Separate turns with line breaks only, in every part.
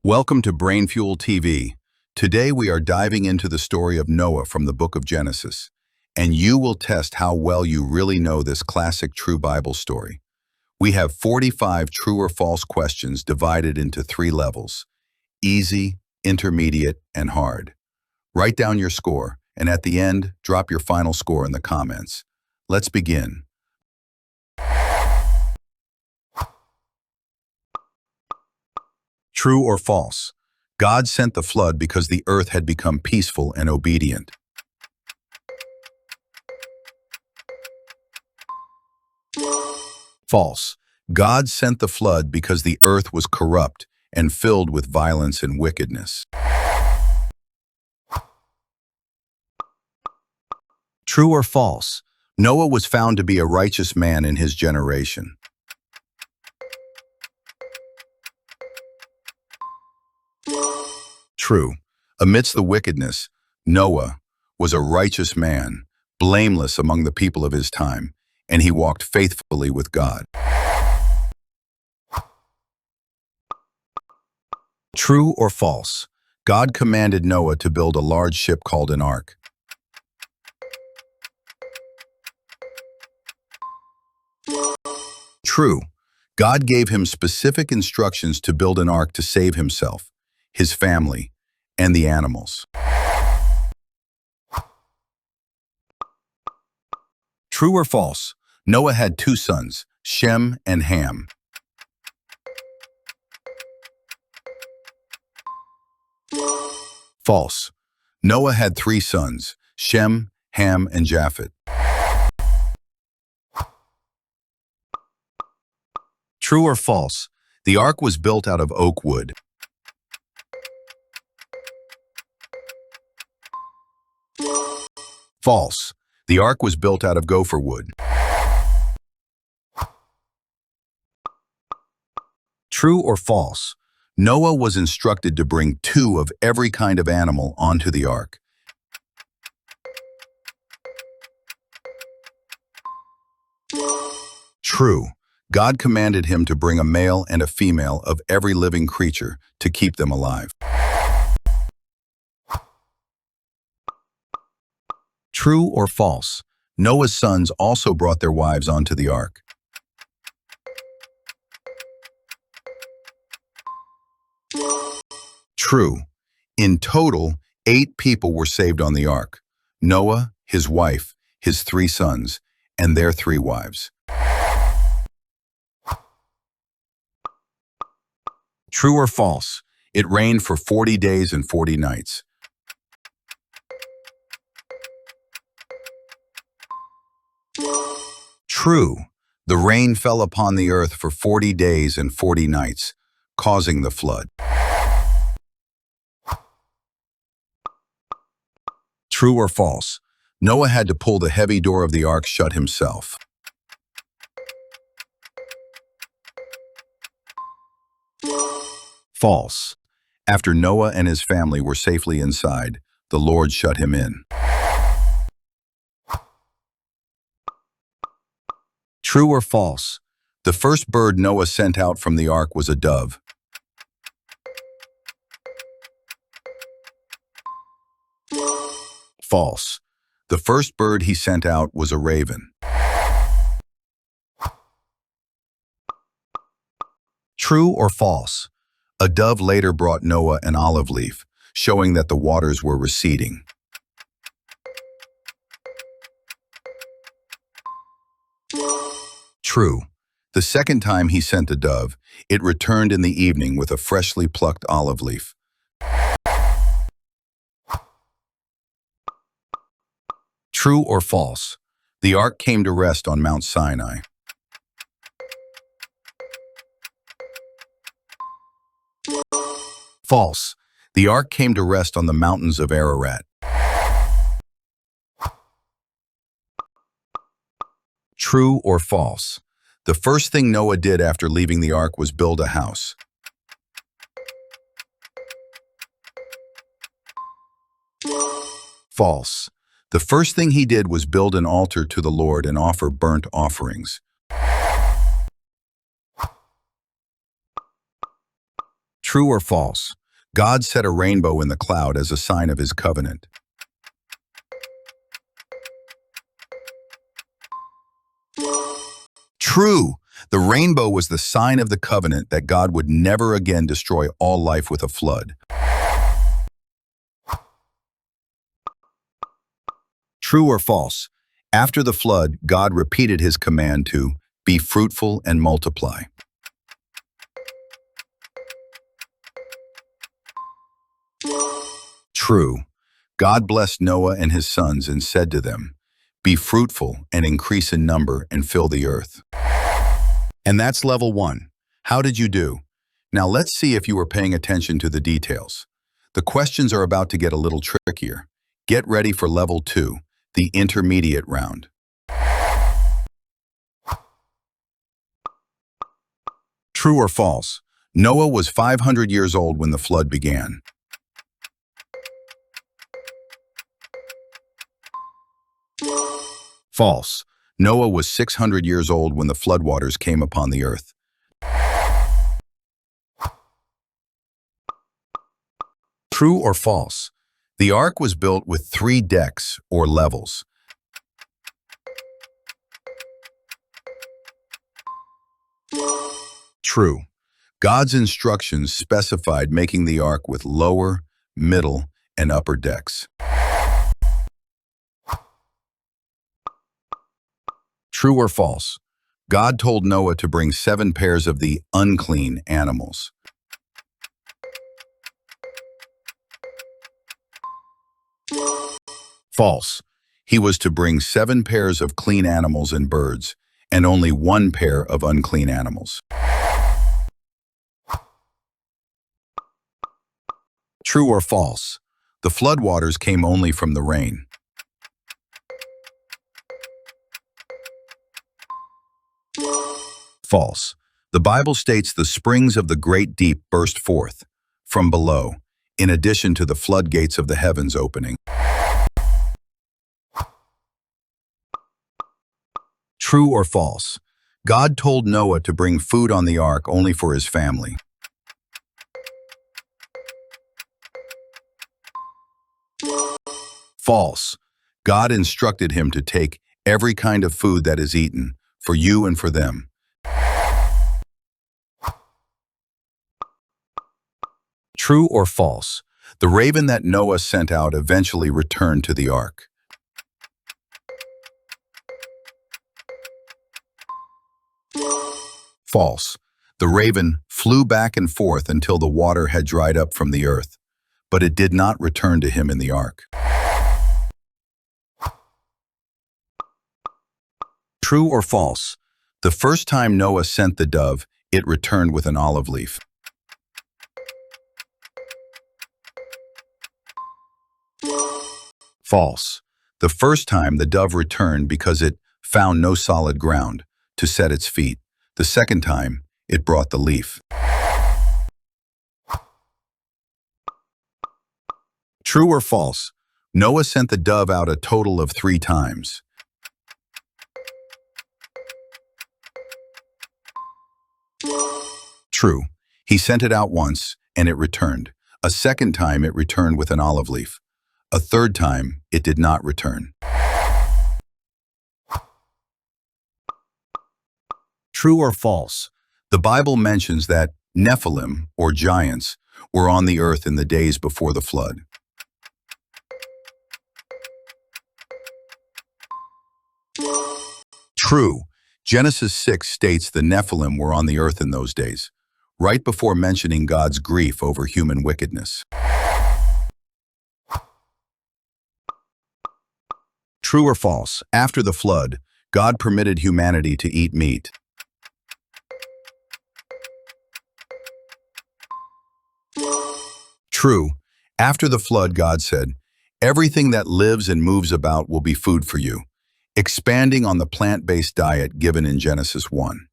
Welcome to Brain Fuel TV. Today we are diving into the story of Noah from the book of Genesis, and you will test how well you really know this classic true Bible story. We have 45 true or false questions divided into 3 levels: easy, intermediate, and hard. Write down your score, and at the end, drop your final score in the comments. Let's begin. True or false? God sent the flood because the earth had become peaceful and obedient. False. God sent the flood because the earth was corrupt and filled with violence and wickedness. True or false? Noah was found to be a righteous man in his generation. True. Amidst the wickedness, Noah was a righteous man, blameless among the people of his time, and he walked faithfully with God. True or false? God commanded Noah to build a large ship called an ark. True. God gave him specific instructions to build an ark to save himself, his family, and the animals. True or false? Noah had 2 sons, Shem and Ham. False. Noah had 3 sons, Shem, Ham, and Japheth. True or false? The ark was built out of oak wood. False. The ark was built out of gopher wood. True or false? Noah was instructed to bring 2 of every kind of animal onto the ark. True. God commanded him to bring a male and a female of every living creature to keep them alive. True or false? Noah's sons also brought their wives onto the ark. True. In total, 8 people were saved on the ark: Noah, his wife, his 3 sons, and their 3 wives. True or false? It rained for 40 days and 40 nights. True. The rain fell upon the earth for 40 days and 40 nights, causing the flood. True or false? Noah had to pull the heavy door of the ark shut himself. False. After Noah and his family were safely inside, the Lord shut him in. True or false? The first bird Noah sent out from the ark was a dove. False. The first bird he sent out was a raven. True or false? A dove later brought Noah an olive leaf, showing that the waters were receding. True. The second time he sent a dove, it returned in the evening with a freshly plucked olive leaf. True or false? The ark came to rest on Mount Sinai. False. The ark came to rest on the mountains of Ararat. True or false? The first thing Noah did after leaving the ark was build a house. False. The first thing he did was build an altar to the Lord and offer burnt offerings. True or false? God set a rainbow in the cloud as a sign of his covenant. True. The rainbow was the sign of the covenant that God would never again destroy all life with a flood. True or false? After the flood, God repeated his command to be fruitful and multiply. True. God blessed Noah and his sons and said to them, be fruitful and increase in number and fill the earth. And that's level 1. How did you do? Now let's see if you were paying attention to the details. The questions are about to get a little trickier. Get ready for level 2, the intermediate round. True or false? Noah was 500 years old when the flood began. False. Noah was 600 years old when the floodwaters came upon the earth. True or false? The ark was built with 3 decks or levels. True. God's instructions specified making the ark with lower, middle, and upper decks. True or false? God told Noah to bring 7 pairs of the unclean animals. False. He was to bring 7 pairs of clean animals and birds, and only 1 pair of unclean animals. True or false? The floodwaters came only from the rain. False. The Bible states the springs of the great deep burst forth from below, in addition to the floodgates of the heavens opening. True or false? God told Noah to bring food on the ark only for his family. False. God instructed him to take every kind of food that is eaten, for you and for them. True or false? The raven that Noah sent out eventually returned to the ark. False. The raven flew back and forth until the water had dried up from the earth, but it did not return to him in the ark. True or false? The first time Noah sent the dove, it returned with an olive leaf. False. The first time the dove returned because it found no solid ground to set its feet. The second time, it brought the leaf. True or false? Noah sent the dove out a total of 3 times. True. He sent it out once, and it returned. A second time, it returned with an olive leaf. A third time, it did not return. True or false? The Bible mentions that Nephilim, or giants, were on the earth in the days before the flood. True. Genesis 6 states the Nephilim were on the earth in those days, right before mentioning God's grief over human wickedness. True or false? After the flood, God permitted humanity to eat meat. True. After the flood, God said, everything that lives and moves about will be food for you, expanding on the plant-based diet given in Genesis 1.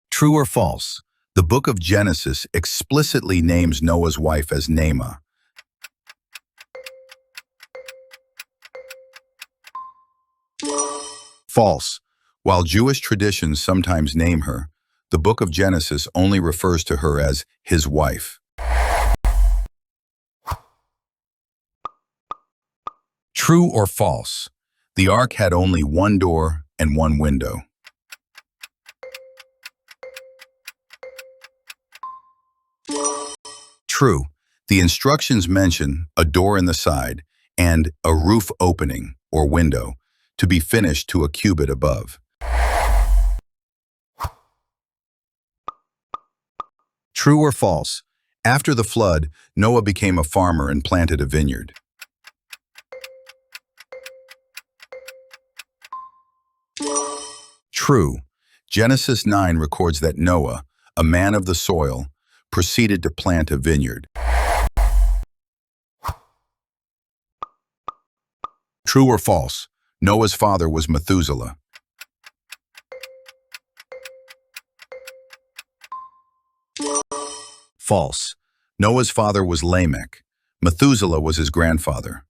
True or false? The book of Genesis explicitly names Noah's wife as Naamah. False. While Jewish traditions sometimes name her, the book of Genesis only refers to her as his wife. True or false? The ark had only one door and one window. True. The instructions mention a door in the side and a roof opening, or window, to be finished to a cubit above. True or false? After the flood, Noah became a farmer and planted a vineyard. True. Genesis 9 records that Noah, a man of the soil, proceeded to plant a vineyard. True or false? Noah's father was Methuselah. False. Noah's father was Lamech. Methuselah was his grandfather.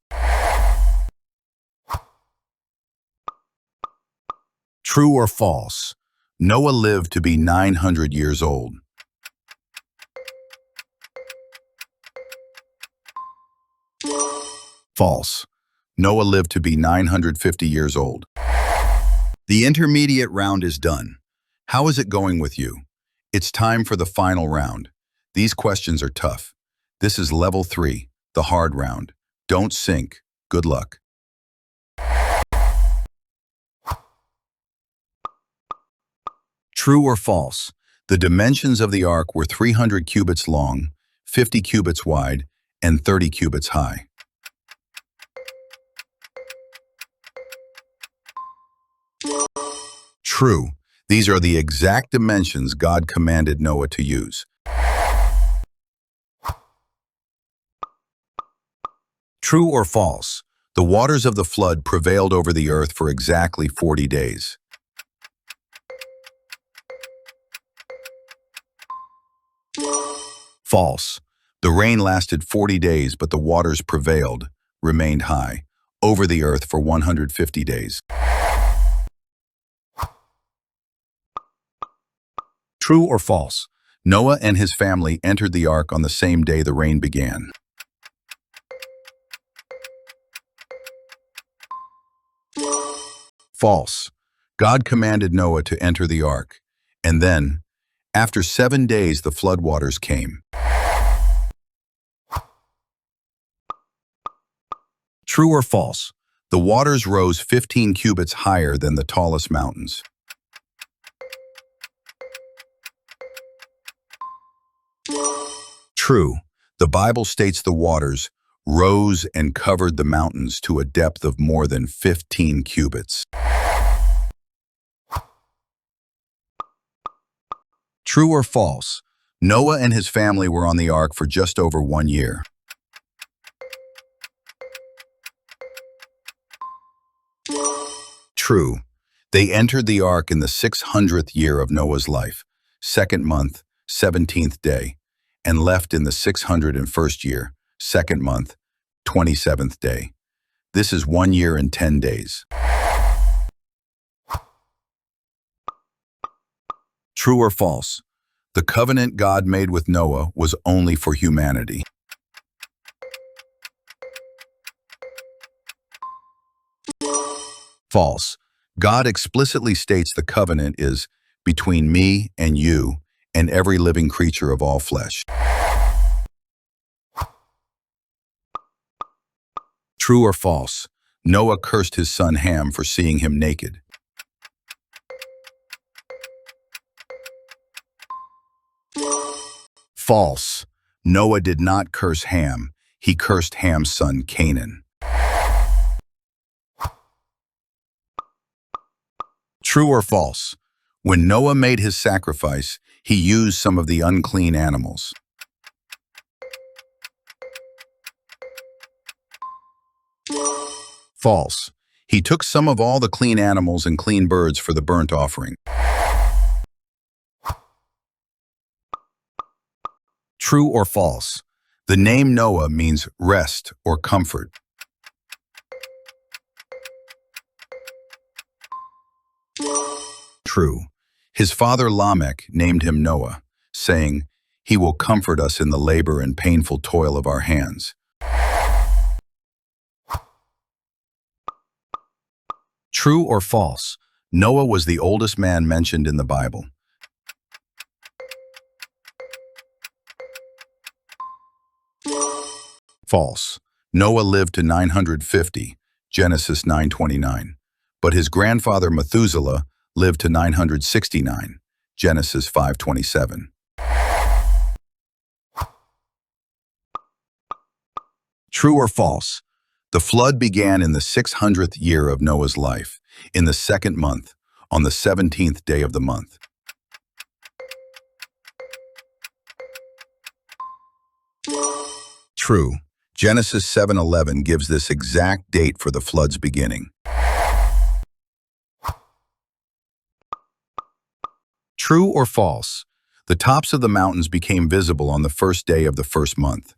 True or false? Noah lived to be 900 years old. False. Noah lived to be 950 years old. The intermediate round is done. How is it going with you? It's time for the final round. These questions are tough. This is level 3, the hard round. Don't sink. Good luck. True or false? The dimensions of the ark were 300 cubits long, 50 cubits wide, and 30 cubits high. True. These are the exact dimensions God commanded Noah to use. True or false? The waters of the flood prevailed over the earth for exactly 40 days. False. The rain lasted 40 days, but the waters prevailed, remained high, over the earth for 150 days. True or false? Noah and his family entered the ark on the same day the rain began. False. God commanded Noah to enter the ark, and then, after 7 days, the floodwaters came. True or false? The waters rose 15 cubits higher than the tallest mountains. True. The Bible states the waters rose and covered the mountains to a depth of more than 15 cubits. True or false? Noah and his family were on the ark for just over 1 year. True. They entered the ark in the 600th year of Noah's life, 2nd month, 17th day, and left in the 601st year, 2nd month, 27th day. This is 1 year and 10 days. True or false? The covenant God made with Noah was only for humanity. False. God explicitly states the covenant is between me and you and every living creature of all flesh. True or false? Noah cursed his son Ham for seeing him naked. False. Noah did not curse Ham. He cursed Ham's son Canaan. True or false? When Noah made his sacrifice, he used some of the unclean animals. False. He took some of all the clean animals and clean birds for the burnt offering. True or false? The name Noah means rest or comfort. true. His father Lamech named him Noah, saying, "He will comfort us in the labor and painful toil of our hands." True or false? Noah was the oldest man mentioned in the Bible. False. Noah lived to 950, Genesis 9:29. But his grandfather Methuselah lived to 969, Genesis 5:27. True or false? The flood began in the 600th year of Noah's life, in the second month, on the 17th day of the month. True. Genesis 7:11 gives this exact date for the flood's beginning. True or false? The tops of the mountains became visible on the first day of the first month.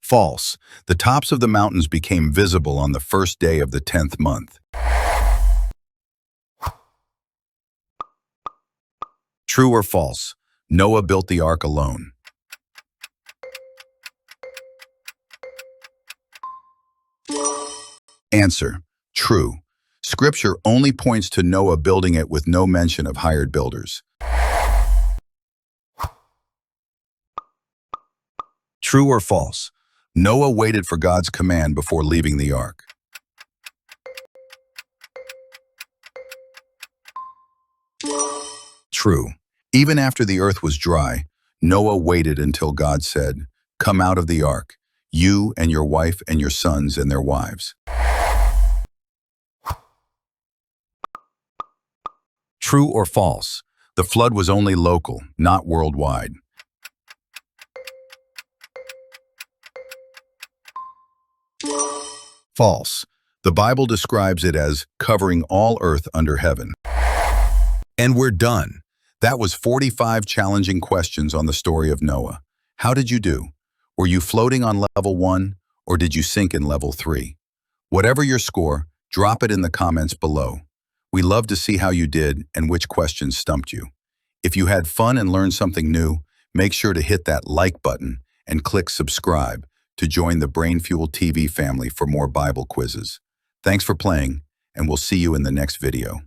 False. The tops of the mountains became visible on the first day of the 10th month. True or false? Noah built the ark alone. Answer: true. Scripture only points to Noah building it with no mention of hired builders. True or false? Noah waited for God's command before leaving the ark. True. Even after the earth was dry, Noah waited until God said, "Come out of the ark, you and your wife and your sons and their wives." True or false? The flood was only local, not worldwide. False. The Bible describes it as covering all earth under heaven. And we're done. That was 45 challenging questions on the story of Noah. How did you do? Were you floating on level 1, or did you sink in level 3? Whatever your score, drop it in the comments below. We love to see how you did and which questions stumped you. If you had fun and learned something new, make sure to hit that like button and click subscribe to join the Brain Fuel TV family for more Bible quizzes. Thanks for playing, and we'll see you in the next video.